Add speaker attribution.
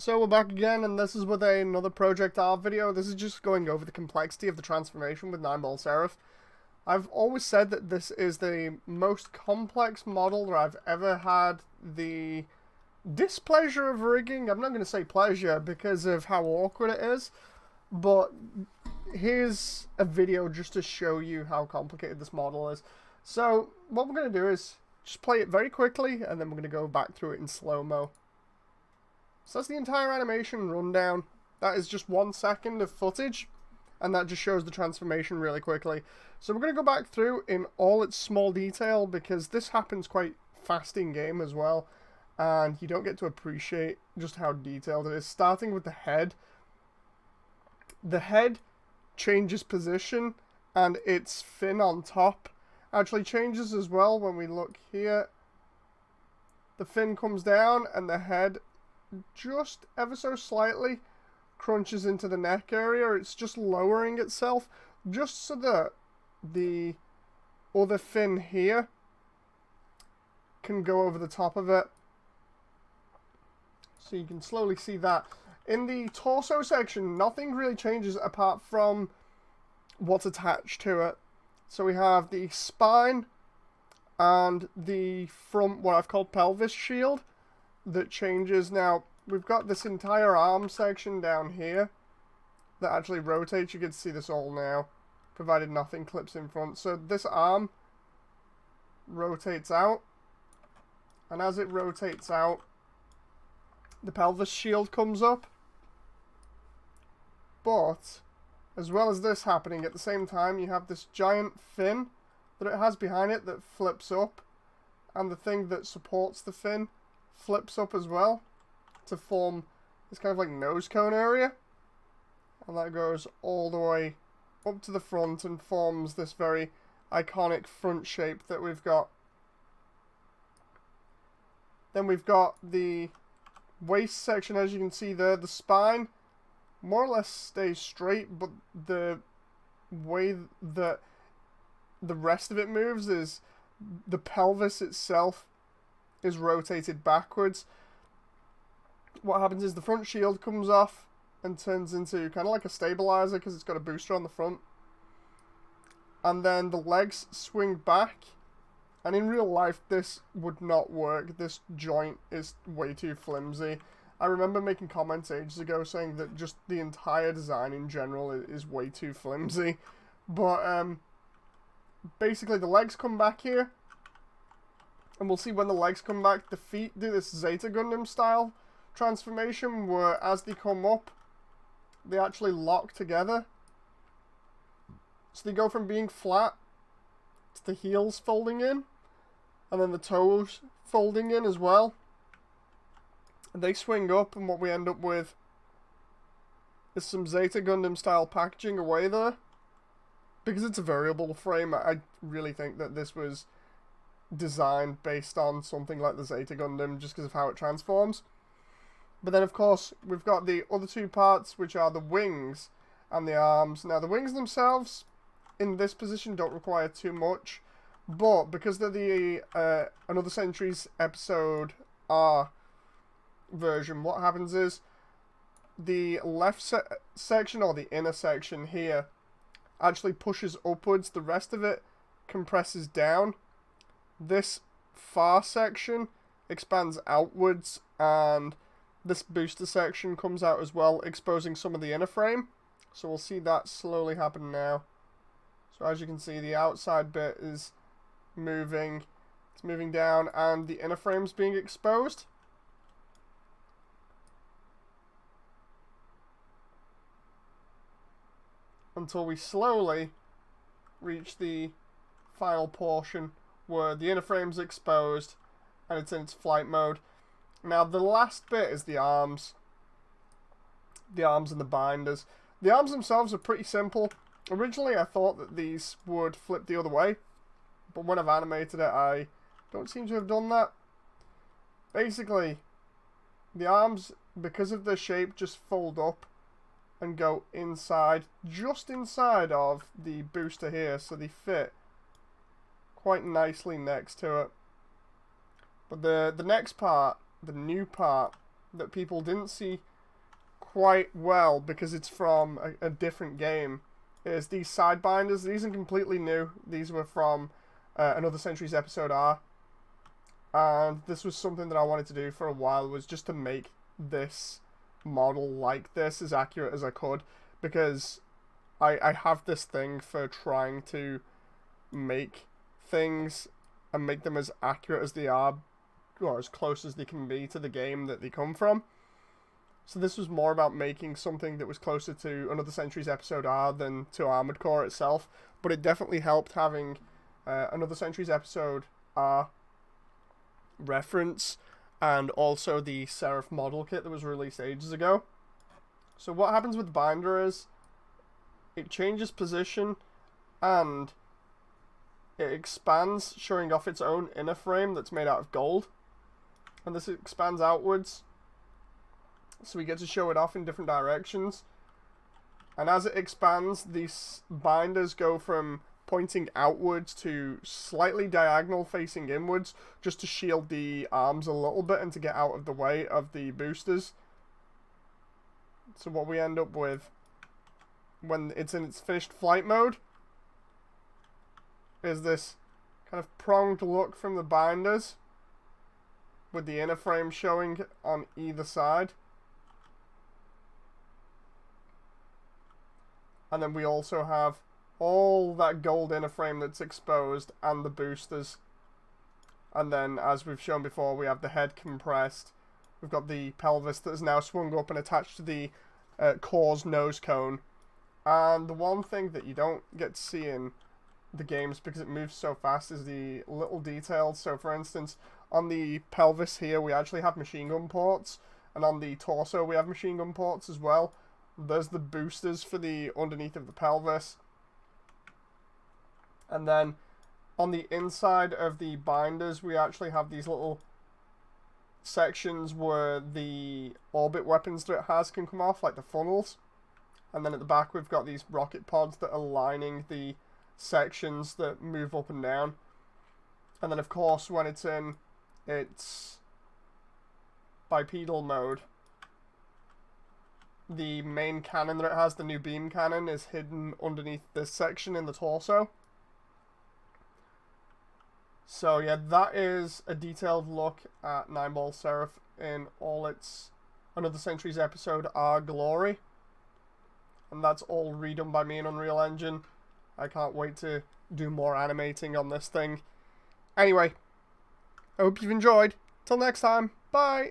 Speaker 1: So we're back again, and this is with another Project R video. This is just going over the complexity of the transformation with 9-ball Seraph. I've always said that this is the most complex model that I've ever had the displeasure of rigging. I'm not going to say pleasure because of how awkward it is, but here's a video just to show you how complicated this model is. So what we're going to do is just play it very quickly, and then we're going to go back through it in slow-mo. So that's the entire animation rundown. That is just 1 second of footage, and that just shows the transformation really quickly. So we're going to go back through in all its small detail, because this happens quite fast in game as well, and you don't get to appreciate just how detailed it is. Starting with the head. The head changes position, and its fin on top actually changes as well. When we look here, the fin comes down, and the head just ever so slightly crunches into the neck area. It's just lowering itself just so that the other fin here can go over the top of it. So you can slowly see that. In the torso section, nothing really changes apart from what's attached to it. So we have the spine and the front, what I've called pelvis shield, that changes. Now, we've got this entire arm section down here that actually rotates. You can see this all now, provided nothing clips in front. So this arm rotates out, and as it rotates out, the pelvis shield comes up. But as well as this happening at the same time, you have this giant fin that it has behind it that flips up, and the thing that supports the fin flips up as well to form this kind of like nose cone area, and that goes all the way up to the front and forms this very iconic front shape that we've got. Then we've got the waist section. As you can see there, the spine more or less stays straight, but the way that the rest of it moves is the pelvis itself is rotated backwards. What happens is the front shield comes off and turns into kind of like a stabilizer because it's got a booster on the front. And then the legs swing back. And in real life, this would not work. This joint is way too flimsy. I remember making comments ages ago saying that just the entire design in general is way too flimsy. But basically the legs come back here. And we'll see when the legs come back, the feet do this Zeta Gundam style transformation where as they come up, they actually lock together. So they go from being flat to the heels folding in, and then the toes folding in as well. And they swing up, and what we end up with is some Zeta Gundam style packaging away there. Because it's a variable frame, I really think that this was designed based on something like the Zeta Gundam just because of how it transforms. But then, of course, we've got the other two parts, which are the wings and the arms. Now, the wings themselves, in this position, don't require too much. But because they're the Another Century's Episode R version, what happens is the left section, or the inner section here, actually pushes upwards. The rest of it compresses down. This far section expands outwards, and this booster section comes out as well, exposing some of the inner frame. So we'll see that slowly happen now. So as you can see, the outside bit is moving. It's moving down, and the inner frame's being exposed. Until we slowly reach the final portion where the inner frame's exposed and it's in its flight mode. Now, the last bit is the arms. The arms and the binders. The arms themselves are pretty simple. Originally, I thought that these would flip the other way, but when I've animated it, I don't seem to have done that. Basically, the arms, because of their shape, just fold up and go inside, just inside of the booster here, so they fit quite nicely next to it. But the next part, the new part that people didn't see quite well because it's from a different game is these side binders. These are completely new. These were from Another Century's Episode R. And this was something that I wanted to do for a while, was just to make this model like this as accurate as I could, because I have this thing for trying to make things and make them as accurate as they are, or as close as they can be to the game that they come from. So this was more about making something that was closer to Another Century's Episode R than to Armored Core itself, but it definitely helped having Another Century's Episode R reference and also the Seraph model kit that was released ages ago. So what happens with Binder is it changes position and it expands, showing off its own inner frame that's made out of gold. And this expands outwards, so we get to show it off in different directions. And as it expands, these binders go from pointing outwards to slightly diagonal facing inwards, just to shield the arms a little bit and to get out of the way of the boosters. So what we end up with when it's in its finished flight mode is this kind of pronged look from the binders, with the inner frame showing on either side. And then we also have all that gold inner frame that's exposed and the boosters. And then, as we've shown before, we have the head compressed. We've got the pelvis that is now swung up and attached to the core's nose cone. And the one thing that you don't get to see in the games because it moves so fast is the little details. So for instance, on the pelvis here we actually have machine gun ports, and on the torso we have machine gun ports as well. There's the boosters for the underneath of the pelvis. And then on the inside of the binders we actually have these little sections where the orbit weapons that it has can come off, like the funnels. And then at the back we've got these rocket pods that are lining the sections that move up and down. And then of course when it's in its bipedal mode, the main cannon that it has, the new beam cannon, is hidden underneath this section in the torso. So yeah, that is a detailed look at 9-Ball Seraph in all its Another Century's Episode R glory. And that's all redone by me in Unreal Engine. I can't wait to do more animating on this thing. Anyway, I hope you've enjoyed. Till next time, bye!